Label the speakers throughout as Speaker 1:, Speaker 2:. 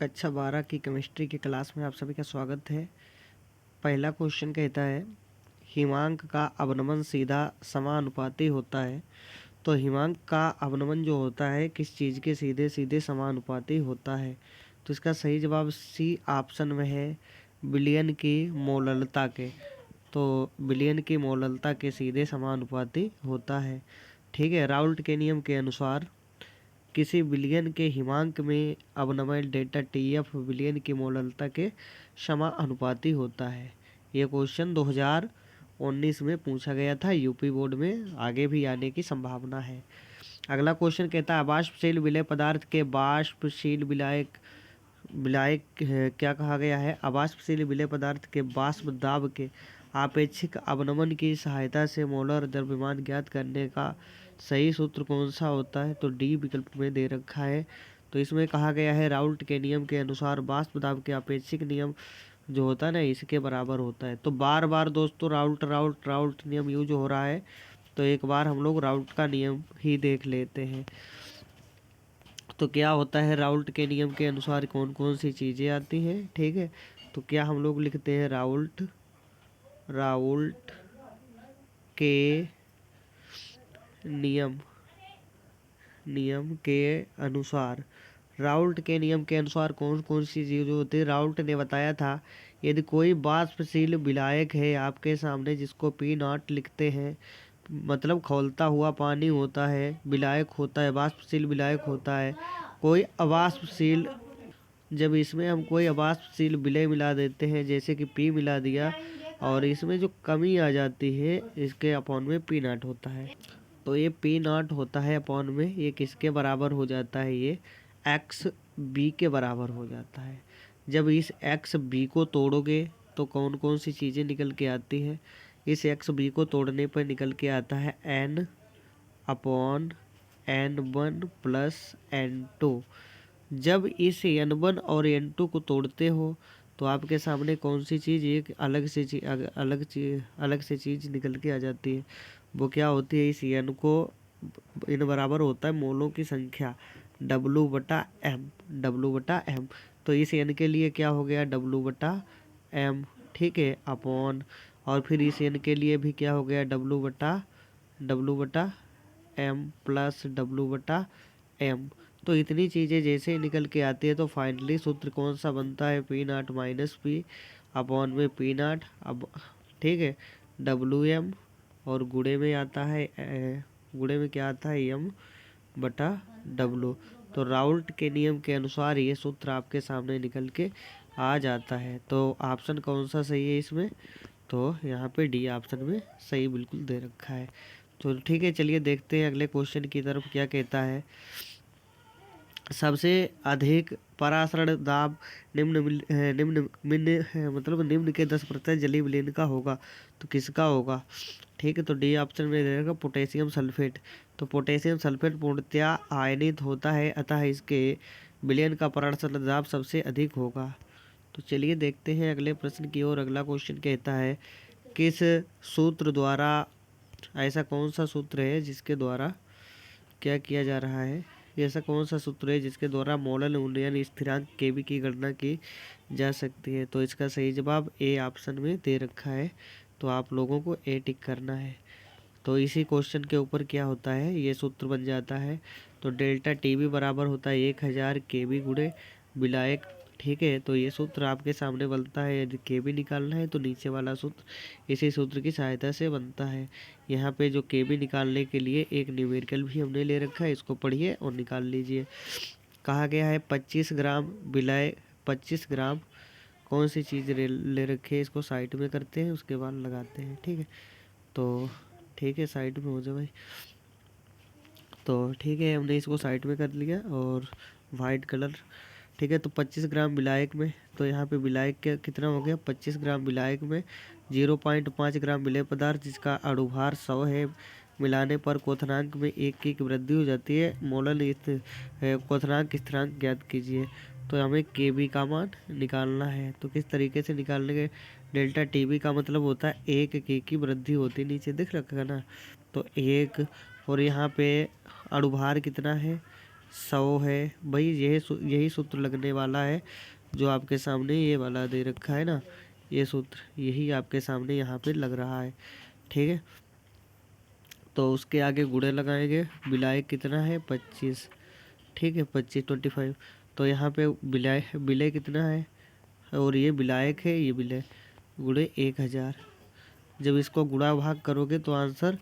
Speaker 1: कक्षा 12 की केमिस्ट्री की क्लास में आप सभी का स्वागत है। पहला क्वेश्चन कहता है हिमांक का अवनमन सीधा समानुपाती होता है। तो हिमांक का अवनमन जो होता है किस चीज़ के सीधे सीधे समानुपाती होता है। तो इसका सही जवाब सी ऑप्शन में है, विलयन की मोललता के। तो विलयन की मोललता के सीधे समानुपाती होता है। ठीक है। राउल्ट के नियम के अनुसार किसी विलयन के हिमांक में अवनमन डेल्टा टीएफ विलयन की मोललता के समानुपाती होता है। ये क्वेश्चन 2019 में पूछा गया था यूपी बोर्ड में, आगे भी आने की संभावना है। अगला क्वेश्चन कहता है अवाष्पशील विलय पदार्थ के वाष्पशील विलायक विलायक क्या कहा गया है। अवाष्पशील विलय पदार्थ के वाष्प दाब के आपेक्षिक अवनमन की सहायता से मोलर द्रव्यमान ज्ञात करने का सही सूत्र कौन सा होता है। तो डी विकल्प में दे रखा है। तो इसमें कहा गया है राउल्ट के नियम के अनुसार वाष्प दाब के आपेक्षिक नियम जो होता है ना इसके बराबर होता है। तो बार बार दोस्तों राउल्ट नियम यूज हो रहा है, तो एक बार हम लोग राउल्ट का नियम ही देख लेते हैं। तो क्या होता है राउल्ट के नियम के अनुसार कौन कौन सी चीज़ें आती हैं। ठीक है। तो क्या हम लोग लिखते हैं राउल्ट के नियम के अनुसार राउल्ट के नियम के अनुसार कौन कौन सी चीज़ें होती है। राउल्ट ने बताया था यदि कोई वाष्पशील विलायक है आपके सामने जिसको पी नॉट लिखते हैं, मतलब खौलता हुआ पानी होता है, विलायक होता है, वाष्पशील विलायक होता है। कोई अवाष्पशील, जब इसमें हम कोई अवाष्पशील विलय मिला देते हैं जैसे कि पी मिला दिया और इसमें जो कमी आ जाती है इसके अपॉन में पी नॉट होता है। तो ये पी नॉट होता है अपॉन में ये किसके बराबर हो जाता है, ये एक्स बी के बराबर हो जाता है। जब इस एक्स बी को तोड़ोगे तो कौन कौन सी चीज़ें निकल के आती है। इस एक्स बी को तोड़ने पर निकल के आता है N upon N1 plus N2। जब इस N1 और N2 को तोड़ते हो तो आपके सामने कौन सी चीज़ एक अलग से चीज़ निकल के आ जाती है। वो क्या होती है, इस N को इन बराबर होता है मोलों की संख्या W/M। तो इस N के लिए क्या हो गया W/M। ठीक है। अपॉन और फिर इस N के लिए भी क्या हो गया W/M प्लस W/M। तो इतनी चीज़ें जैसे निकल के आती है तो फाइनली सूत्र कौन सा बनता है, P not minus P upon में पी नॉट। अब ठीक है WM और गुणे में आता है गुणे में क्या आता है M/W। तो राउल्ट के नियम के अनुसार ये सूत्र आपके सामने निकल के आ जाता है। तो ऑप्शन कौन सा सही है इसमें, तो यहाँ पे डी ऑप्शन में सही बिल्कुल दे रखा है। तो ठीक है, चलिए देखते हैं अगले क्वेश्चन की तरफ क्या कहता है। सबसे अधिक परासरण दाब निम्न के 10% जलीय विलयन का होगा, तो किसका होगा। ठीक है। तो डी ऑप्शन में रहेगा पोटेशियम सल्फेट। तो पोटेशियम सल्फेट पूर्णतया आयनित होता है, अतः इसके विलयन का परासरण दाब सबसे अधिक होगा। तो चलिए देखते हैं अगले प्रश्न की ओर। अगला क्वेश्चन कहता है किस सूत्र द्वारा, ऐसा कौन सा सूत्र है जिसके द्वारा क्या किया जा रहा है, ऐसा कौन सा सूत्र है जिसके द्वारा मोलल उन्नयन स्थिरांक केबी की गणना की जा सकती है। तो इसका सही जवाब ए ऑप्शन में दे रखा है, तो आप लोगों को ए टिक करना है। तो इसी क्वेश्चन के ऊपर क्या होता है, ये सूत्र बन जाता है। तो डेल्टा टीबी बराबर होता है 1000 केबी गुणे विलायक। ठीक है। तो ये सूत्र आपके सामने बनता है, यदि केबी निकालना है तो नीचे वाला सूत्र इसी सूत्र की सहायता से बनता है। यहाँ पे जो केबी निकालने के लिए एक न्यूमेरिकल भी हमने ले रखा है, इसको पढ़िए और निकाल लीजिए। कहा गया है 25 ग्राम विलाय 25 ग्राम कौन सी चीज़ ले रखी है, इसको साइड में करते हैं उसके बाद लगाते हैं। ठीक है। तो ठीक है, साइड में हो जाए भाई। तो ठीक है, हमने इसको साइड में कर लिया और वाइट कलर। ठीक है। तो 25 ग्राम विलायक में, तो यहाँ पे विलायक का कितना हो गया 25 ग्राम विलायक में 0.5 ग्राम विलय पदार्थ जिसका अणुभार 100 है, मिलाने पर क्वथनांक में 1 की वृद्धि हो जाती है। मोलल क्वथनांक स्थिरांक ज्ञात कीजिए। तो हमें केबी का मान निकालना है। तो किस तरीके से निकालने के, डेल्टा टीबी का मतलब होता है 1 के की वृद्धि होती है, नीचे दिख रखा है ना। तो 1 और यहाँ पे अणुभार कितना है 100 है भाई। यही सूत्र लगने वाला है जो आपके सामने ये वाला दे रखा है ना, ये सूत्र यही आपके सामने यहाँ पे लग रहा है। ठीक है, तो उसके आगे गुणे लगाएंगे। विलायक कितना है 25, ठीक है 25 25। तो यहाँ पे विलय कितना है और ये विलायक है, ये विलय, गुणे 1000। जब इसको गुणा भाग करोगे तो आंसर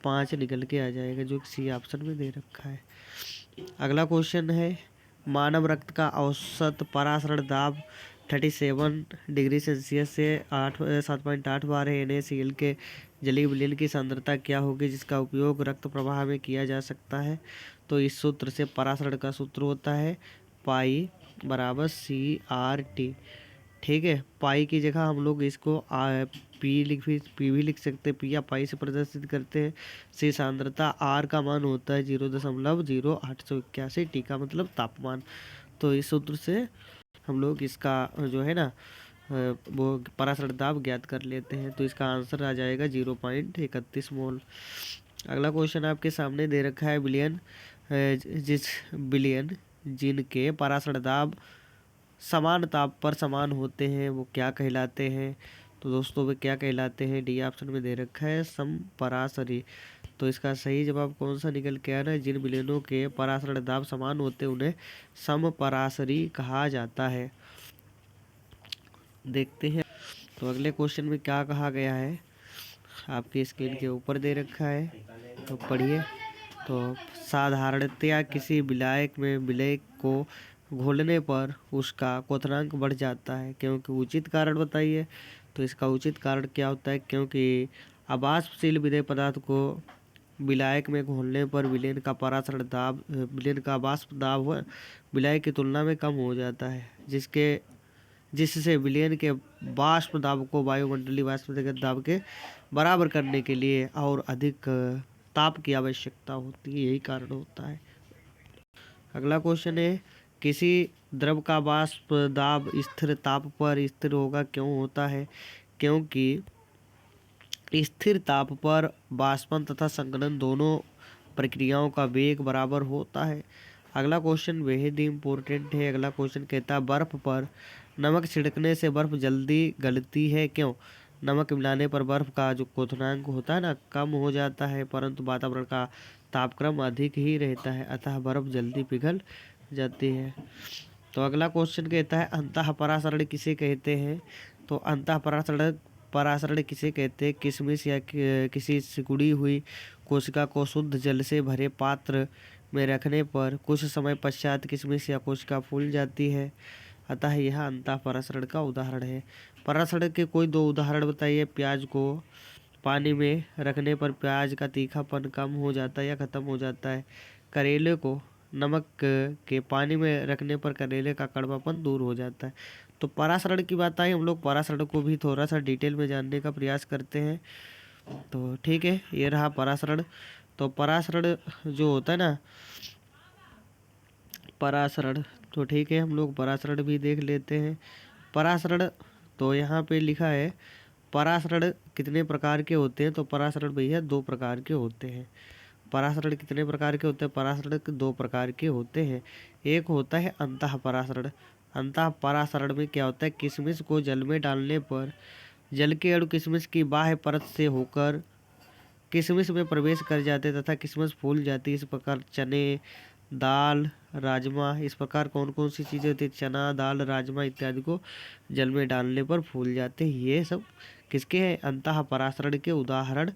Speaker 1: 5 निकल के आ जाएगा, जो सी ऑप्शन में दे रखा है। अगला क्वेश्चन है, मानव रक्त का औसत परासरण दाब 37 डिग्री सेल्सियस से 7.8 बार है। NaCl के जलीय विलयन की सांद्रता क्या होगी जिसका उपयोग रक्त प्रवाह में किया जा सकता है? तो इस सूत्र से परासरण का सूत्र होता है पाई बराबर CRT। ठीक है, पाई की जगह हम लोग इसको पी भी लिख सकते हैं, पी या पाई से प्रदर्शित करते हैं। सी सांद्रता, आर का मान होता है 0.0881, टी का मतलब तापमान। तो इस सूत्र से हम लोग इसका जो है ना वो परासरण दाब ज्ञात कर लेते हैं। तो इसका आंसर आ जाएगा 0.31 मोल। अगला क्वेश्चन आपके सामने दे रखा है, बिलियन जिनके परासरण दाब समान ताप पर समान होते हैं वो क्या कहलाते हैं? तो दोस्तों वे क्या कहलाते हैं? डी ऑप्शन में दे रखा है समपरासरी। तो इसका सही जवाब कौन सा निकल के आ रहा है? जिन विलयनों के परासरण दाब समान होते हैं उन्हें समपरासरी कहा जाता है। देखते हैं तो अगले क्वेश्चन में क्या कहा गया है, आपकी स्क्रीन के ऊपर दे रखा है, तो पढ़िए। तो साधारणतया किसी विलायक में विलय को घोलने पर उसका क्वथनांक बढ़ जाता है, क्योंकि उचित कारण बताइए। तो इसका उचित कारण क्या होता है? क्योंकि अवाष्पशील विलेय पदार्थ को विलायक में घोलने पर विलयन का परासरण दाब, विलयन का वाष्प दाब विलायक की तुलना में कम हो जाता है, जिससे विलयन के वाष्प दाब को वायुमंडलीय वाष्प दाब के बराबर करने के लिए और अधिक ताप की आवश्यकता होती है, यही कारण होता है। अगला क्वेश्चन है, किसी द्रव का वाष्प दाब स्थिर ताप पर स्थिर होगा, क्यों होता है? क्योंकि स्थिर ताप पर वाष्पन तथा संघनन दोनों प्रक्रियाओं का वेग बराबर होता है। अगला क्वेश्चन बेहद ही इम्पोर्टेंट है। अगला क्वेश्चन कहता है, बर्फ पर नमक छिड़कने से बर्फ जल्दी गलती है, क्यों? नमक मिलाने पर बर्फ का जो क्वथनांक होता है ना कम हो जाता है, परंतु वातावरण का तापक्रम अधिक ही रहता है, अतः बर्फ जल्दी पिघल जाती है। तो अगला क्वेश्चन कहता है, अंतः परासरण किसे कहते हैं? तो अंतः परासरण किसे कहते हैं? किशमिश या किसी सिकुड़ी हुई कोशिका को शुद्ध जल से भरे पात्र में रखने पर कुछ समय पश्चात किशमिश या कोशिका फूल जाती है, अतः यह अंतः परासरण का उदाहरण है। परासरण के कोई 2 उदाहरण बताइए। प्याज को पानी में रखने पर प्याज का तीखापन कम हो जाता है या खत्म हो जाता है। करेले को नमक के पानी में रखने पर करेले का कड़वापन दूर हो जाता है। तो परासरण की बात आई, हम लोग परासरण को भी थोड़ा सा डिटेल में जानने का प्रयास करते हैं। तो ठीक है, ये रहा परासरण। तो परासरण जो होता है ना, परासरण, तो ठीक है हम लोग परासरण भी देख लेते हैं। परासरण तो यहाँ पे लिखा है, परासरण कितने प्रकार के होते हैं? तो परासरण भैया 2 प्रकार के होते हैं। परासरण कितने प्रकार के होते हैं? परासरण 2 प्रकार के होते हैं। एक होता है अंतः परासरण। अंतः परासरण में क्या होता है? किशमिश को जल में डालने पर जल के अणु किशमिश की बाह्य परत से होकर किशमिश में प्रवेश कर जाते तथा किशमिश फूल जाती है। इस प्रकार चने, दाल, राजमा, इस प्रकार कौन कौन सी चीज़ें होती है? चना, दाल, राजमा इत्यादि को जल में डालने पर फूल जाते हैं। ये सब किसके हैं? अंतः परासरण के उदाहरण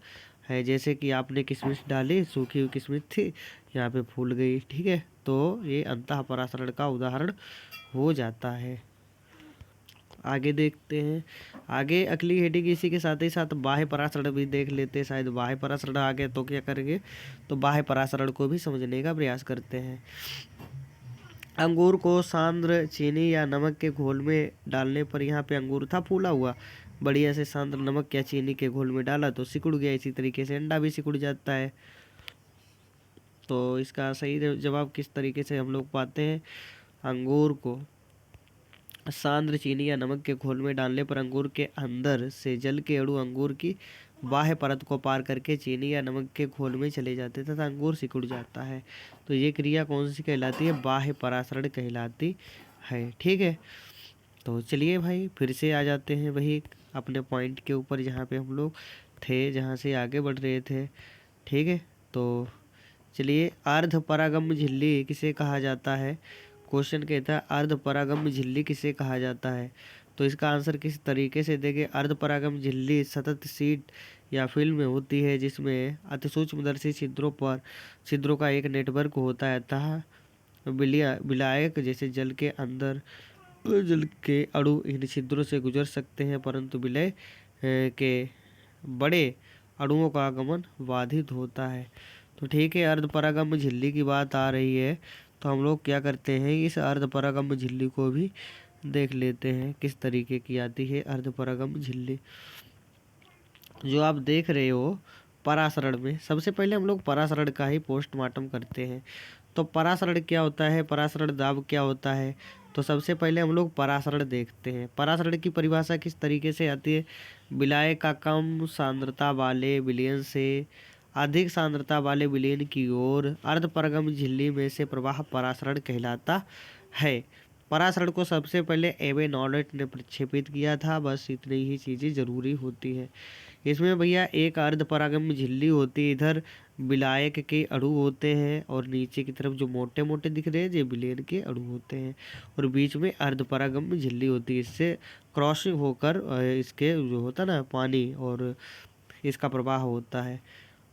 Speaker 1: है। जैसे कि आपने किशमिश डाली, सूखी हुई किशमिश थी, यहाँ पे फूल गई, ठीक है, तो ये अंतः परासरण का उदाहरण हो जाता है। आगे देखते हैं। आगे अगली हेडिंग इसी के साथ ही साथ बाह्य परासरण भी देख लेते हैं। शायद बाह्य परासरण आ गया तो क्या करेंगे, तो बाह्य परासरण को भी समझने का प्रयास करते हैं। अंगूर को सांद्र चीनी या नमक के घोल में डालने पर, यहाँ पे अंगूर था फूला हुआ, बढ़िया से सांद्र नमक या चीनी के घोल में डाला तो सिकुड़ गया। इसी तरीके से अंडा भी सिकुड़ जाता है। तो इसका सही जवाब किस तरीके से हम लोग पाते हैं? अंगूर को सांद्र चीनी या नमक के घोल में डालने पर अंगूर के अंदर से जल के अणु अंगूर की बाह्य परत को पार करके चीनी या नमक के घोल में चले जाते हैं तथा अंगूर सिकुड़ जाता है। तो ये क्रिया कौन सी कहलाती है? बाह्य परासरण कहलाती है। ठीक है, तो चलिए भाई फिर से आ जाते हैं वही अपने पॉइंट के ऊपर जहाँ पे हम लोग थे, जहाँ से आगे बढ़ रहे थे। ठीक है, तो चलिए, अर्ध परागम झिल्ली किसे कहा जाता है? क्वेश्चन कहता है अर्ध परागम झिल्ली किसे कहा जाता है? तो इसका आंसर किस तरीके से देंगे? अर्ध परागम झिल्ली सतत शीट या फिल्म में होती है जिसमें अतिसूक्ष्मदर्शी छिद्रों का एक नेटवर्क होता है, अतः विलायक जैसे जल के अणु इन छिद्रों से गुजर सकते हैं, परंतु विलय के बड़े अणुओं का आगमन बाधित होता है। तो ठीक है, अर्धपरागम झिल्ली की बात आ रही है तो हम लोग क्या करते हैं, इस अर्धपरागम झिल्ली को भी देख लेते हैं किस तरीके की आती है अर्धपरागम झिल्ली। जो आप देख रहे हो परासरण में, सबसे पहले हम लोग परासरण का ही पोस्टमार्टम करते हैं। तो परासरण क्या होता है, परासरण दाब क्या होता है? तो सबसे पहले हम लोग परासरण देखते हैं। परासरण की परिभाषा किस तरीके से आती है? विलाय का कम सांद्रता वाले विलयन से अधिक सांद्रता वाले विलयन की ओर अर्धपरागम झिल्ली में से प्रवाह परासरण कहलाता है। परासरण को सबसे पहले एवे नॉलेट ने प्रक्षेपित किया था। बस इतनी ही चीज़ें जरूरी होती है इसमें भैया। एक अर्धपरागम झिल्ली होती है, इधर विलायक के अणु होते हैं और नीचे की तरफ जो मोटे मोटे दिख रहे हैं ये विलयन के अणु होते हैं, और बीच में अर्धपरागम झिल्ली होती है। इससे क्रॉसिंग होकर इसके जो होता है ना पानी और इसका प्रवाह होता है।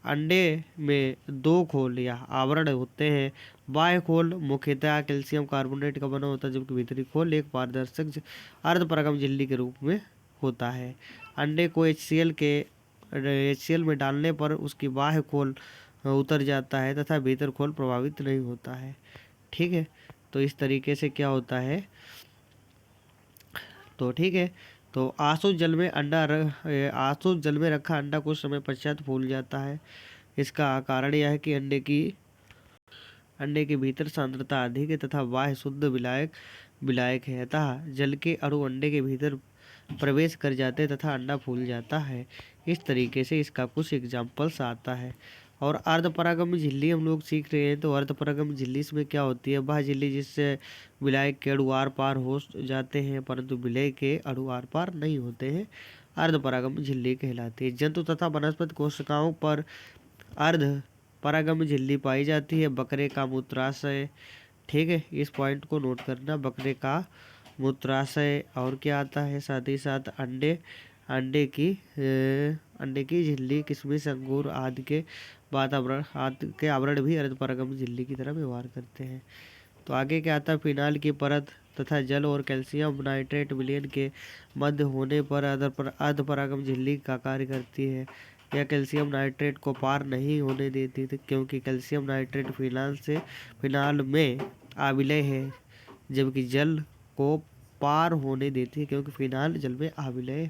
Speaker 1: अंडे में दो खोल या आवरण होते हैं। बाह्य खोल मुख्यतः कैल्शियम कार्बोनेट का बना होता है, जबकि भीतरी खोल एक पारदर्शक अर्धपरागम झिल्ली के रूप में होता है। अंडे को HCl में डालने पर उसकी बाह्य खोल उतर जाता है तथा भीतर खोल प्रभावित नहीं होता है। ठीक है, तो इस तरीके से क्या होता है, तो ठीक है, तो आसू जल में रखा अंडा कुछ समय पश्चात फूल जाता है। इसका कारण यह है कि अंडे के भीतर सांद्रता अधिक है तथा बाह्य शुद्ध विलायक है, अतः जल के अणु अंडे के भीतर प्रवेश कर जाते हैं तथा अंडा फूल जाता है। इस तरीके से इसका कुछ एग्जाम्पल्स आता है। और अर्धपरागम झिल्ली हम लोग सीख रहे हैं, तो अर्धपरागम झिल्ली इसमें क्या होती है? वह झिल्ली जिससे विलायक के अणु आर पार हो जाते हैं परंतु विलय के अणु आर पार नहीं होते हैं, अर्धपरागम झिल्ली कहलाती है। जंतु तथा वनस्पति कोशिकाओं पर अर्धपरागम झिल्ली पाई जाती है। बकरे का मूत्राशय, ठीक है, इस पॉइंट को नोट करना, बकरे का मूत्राशय और क्या आता है, साथ ही साथ अंडे की झिल्ली, किशमिश, अंगूर आदि के आवरण भी अर्धपरागम झिल्ली की तरह व्यवहार करते हैं। तो आगे क्या आता है? फिनाइल की परत तथा जल और कैल्शियम नाइट्रेट विलयन के मध्य होने पर अर्धपरागम झिल्ली का कार्य करती है। यह कैल्शियम नाइट्रेट को पार नहीं होने देती थी क्योंकि कैल्शियम नाइट्रेट फिनाइल में अविलय है, जबकि जल को पार होने देती है क्योंकि फिनाइल जल में अविलय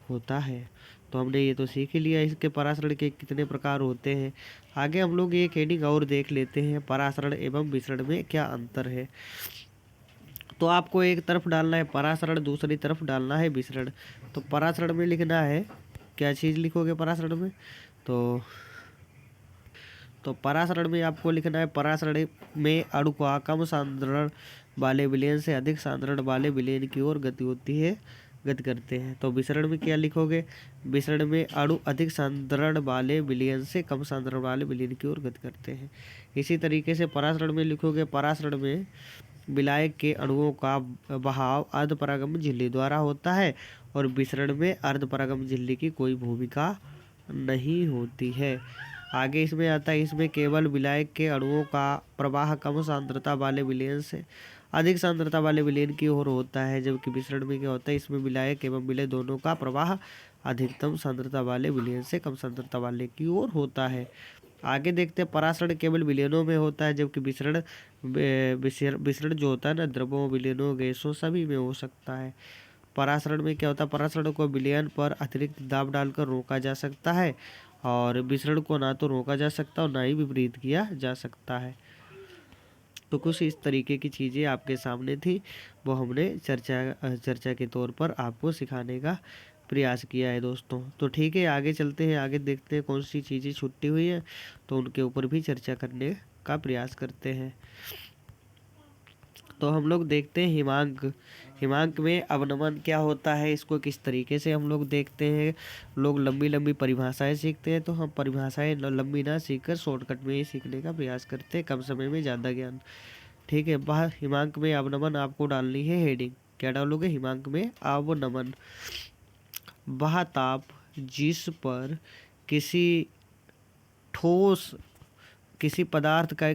Speaker 1: होता है। तो हमने ये तो सीख ही लिया इसके परासरण के कितने प्रकार होते हैं। आगे हम लोग एक हेडिंग और देख लेते हैं, परासरण एवं विसरण में क्या अंतर है। तो आपको एक तरफ डालना है परासरण, दूसरी तरफ डालना है विसरण। तो परासरण में लिखना है, क्या चीज़ लिखोगे परासरण में? तो परासरण में आपको लिखना है, परासरण में अणु का कम सांद्रण वाले विलयन से अधिक सांद्रण वाले विलयन की ओर गति करते हैं। तो विसरण में क्या लिखोगे? विसरण में अणु अधिक सांद्रण वाले विलयन से कम सांद्रण वाले विलयन की ओर गति करते हैं। इसी तरीके से परासरण में लिखोगे, परासरण में विलायक के अणुओं का बहाव अर्धपरागम झिल्ली द्वारा होता है और विसरण में अर्धपरागम झिल्ली की कोई भूमिका नहीं होती है। आगे इसमें आता है, इसमें केवल विलायक के अणुओं का प्रवाह कम सांद्रता वाले विलयन से अधिक सांद्रता वाले विलयन की ओर होता है, जबकि विसरण में क्या होता है, इसमें विलायक एवं विलय दोनों का प्रवाह अधिकतम सांद्रता वाले विलयन से कम सांद्रता वाले की ओर होता है। आगे देखते हैं, परासरण केवल विलयनों में होता है, जबकि विसरण जो होता है ना, द्रवों, विलयनों, गैसों सभी में हो सकता है। परासरण में क्या होता है, परासरण को विलयन पर अतिरिक्त दाब डालकर रोका जा सकता है और विसरण को ना तो रोका जा सकता और ना ही विपरीत किया जा सकता है। तो कुछ इस तरीके की चीज़ें आपके सामने थी, वो हमने चर्चा के तौर पर आपको सिखाने का प्रयास किया है दोस्तों। तो ठीक है, आगे चलते हैं, आगे देखते हैं कौन सी चीज़ें छूटी हुई हैं, तो उनके ऊपर भी चर्चा करने का प्रयास करते हैं। तो हम लोग देखते हैं हिमांक। हिमांक में अवनमन क्या होता है, इसको किस तरीके से हम लोग देखते हैं। लोग लंबी लंबी परिभाषाएं सीखते हैं, तो हम परिभाषाएं लंबी ना सीखकर शॉर्टकट में ही सीखने का प्रयास करते हैं, कम समय में ज़्यादा ज्ञान। ठीक है, वह हिमांक में अवनमन आपको डालनी है हेडिंग। क्या डालोगे? हिमांक में अवनमन। वह ताप जिस पर किसी ठोस किसी पदार्थ का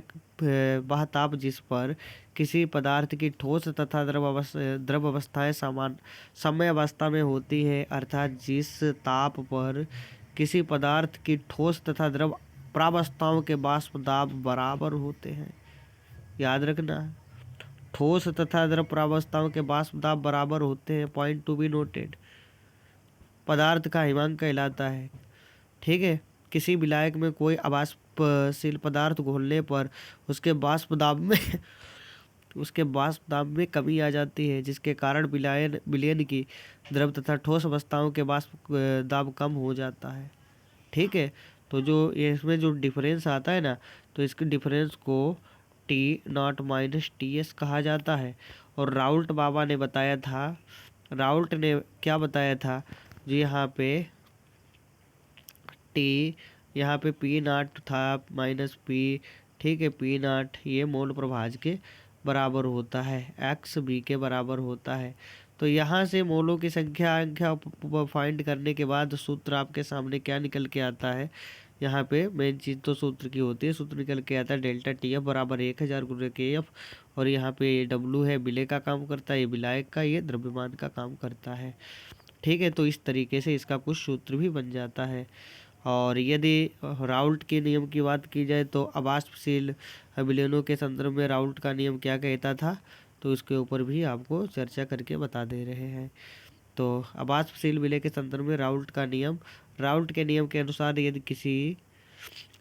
Speaker 1: वह ताप जिस पर किसी पदार्थ की ठोस तथा द्रव अवस्थाएं समान समय अवस्था में होती है, अर्थात जिस ताप पर किसी पदार्थ की ठोस तथा द्रव प्रावस्थाओं के वाष्प दाब बराबर होते हैं। याद रखना, ठोस तथा द्रव प्रावस्थाओं के वाष्प दाब बराबर होते हैं। Point to be noted. पदार्थ का हिमांक कहलाता है। ठीक है, किसी विलायक में कोई अवाष्पशील पदार्थ घोलने पर उसके वाष्प दाब में कमी आ जाती है, जिसके कारण विलयन की द्रव तथा ठोस अवस्थाओं के वाष्प दाब कम हो जाता है। ठीक है, तो जो इसमें जो डिफरेंस आता है ना, तो इसके डिफरेंस को T0 माइनस TS कहा जाता है। और राउल्ट बाबा ने बताया था, राउल्ट ने क्या बताया था, जो यहाँ पे टी, यहाँ पे P0 था माइनस P। ठीक है, P0 ये मोल प्रभाज के बराबर होता है, XB के बराबर होता है। तो यहाँ से मोलों की संख्या फाइंड करने के बाद सूत्र आपके सामने क्या निकल के आता है। यहाँ पे मेन चीज़ तो सूत्र की होती है। सूत्र निकल के आता है डेल्टा TF बराबर 1000 गुणे KF। और यहाँ पे ये W है, विलय का काम करता है, ये विलायक का, ये द्रव्यमान का काम करता है। ठीक है, तो इस तरीके से इसका कुछ सूत्र भी बन जाता है। और यदि राउल्ट के नियम की बात की जाए, तो अवाष्पशील विलयनों के संदर्भ में राउल्ट का नियम क्या कहता था, तो इसके ऊपर भी आपको चर्चा करके बता दे रहे हैं। तो अवाष्पशील विलय के संदर्भ में राउल्ट के नियम के अनुसार यदि किसी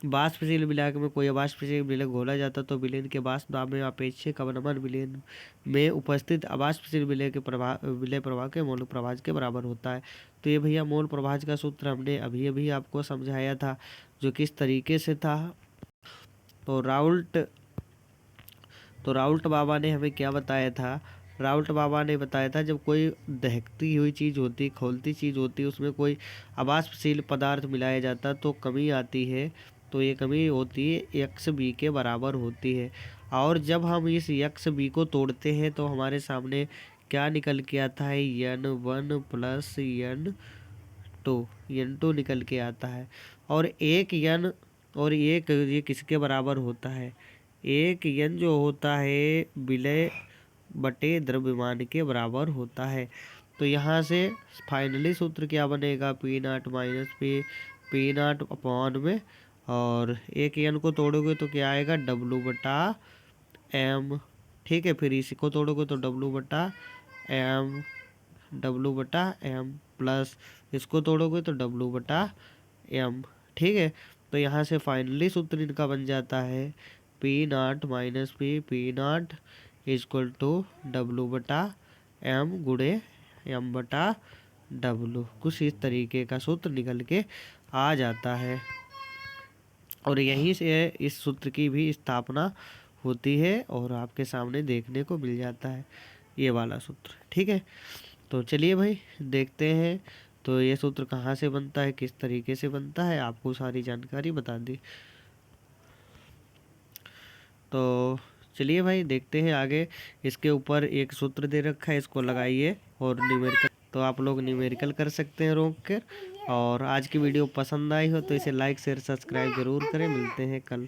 Speaker 1: वाष्पशील विलायक में कोई अवाष्पशील विलय घोला जाता, तो विलयन के वाष्प दाब में अपेक्षित अवनमन विलयन में उपस्थित अवाष्पशील विलय प्रवाह के मोल प्रभाज के बराबर होता है। तो ये भैया मोल प्रभाज का सूत्र हमने अभी अभी आपको समझाया था, जो किस तरीके से था। तो राउल्ट बाबा ने हमें क्या बताया था, राउल्ट बाबा ने बताया था, जब कोई दहकती हुई चीज़ होती, खौलती चीज़ होती, उसमें कोई अवाष्पशील पदार्थ मिलाया जाता तो कमी आती है। तो ये कमी होती है XB के बराबर होती है। और जब हम इस XB को तोड़ते हैं, तो हमारे सामने क्या निकल के आता है, N1 प्लस N2 निकल के आता है। और एक ये किसके बराबर होता है, एक N जो होता है विलय बटे द्रव्यमान के बराबर होता है। तो यहाँ से फाइनली सूत्र क्या बनेगा, P0 माइनस P0 अपॉन में, और एक N को तोड़ोगे तो क्या आएगा, W बटा M। ठीक है, फिर इसी को तोड़ोगे तो W बटा M प्लस इसको तोड़ोगे तो W बटा M। ठीक है, तो यहाँ से फाइनली सूत्र इनका बन जाता है P0 minus P0 equal to W बटा M गुणे M बटा W। कुछ इस तरीके का सूत्र निकल के आ जाता है, और यहीं से इस सूत्र की भी स्थापना होती है और आपके सामने देखने को मिल जाता है ये वाला सूत्र। ठीक है, तो चलिए भाई देखते हैं, तो ये सूत्र कहाँ से बनता है, किस तरीके से बनता है, आपको सारी जानकारी बता दी। तो चलिए भाई देखते हैं आगे। इसके ऊपर एक सूत्र दे रखा है, इसको लगाइए और न्यूमेरिकल, तो आप लोग न्यूमेरिकल कर सकते हैं रोक कर। और आज की वीडियो पसंद आई हो तो इसे लाइक शेयर सब्सक्राइब ज़रूर करें। मिलते हैं कल।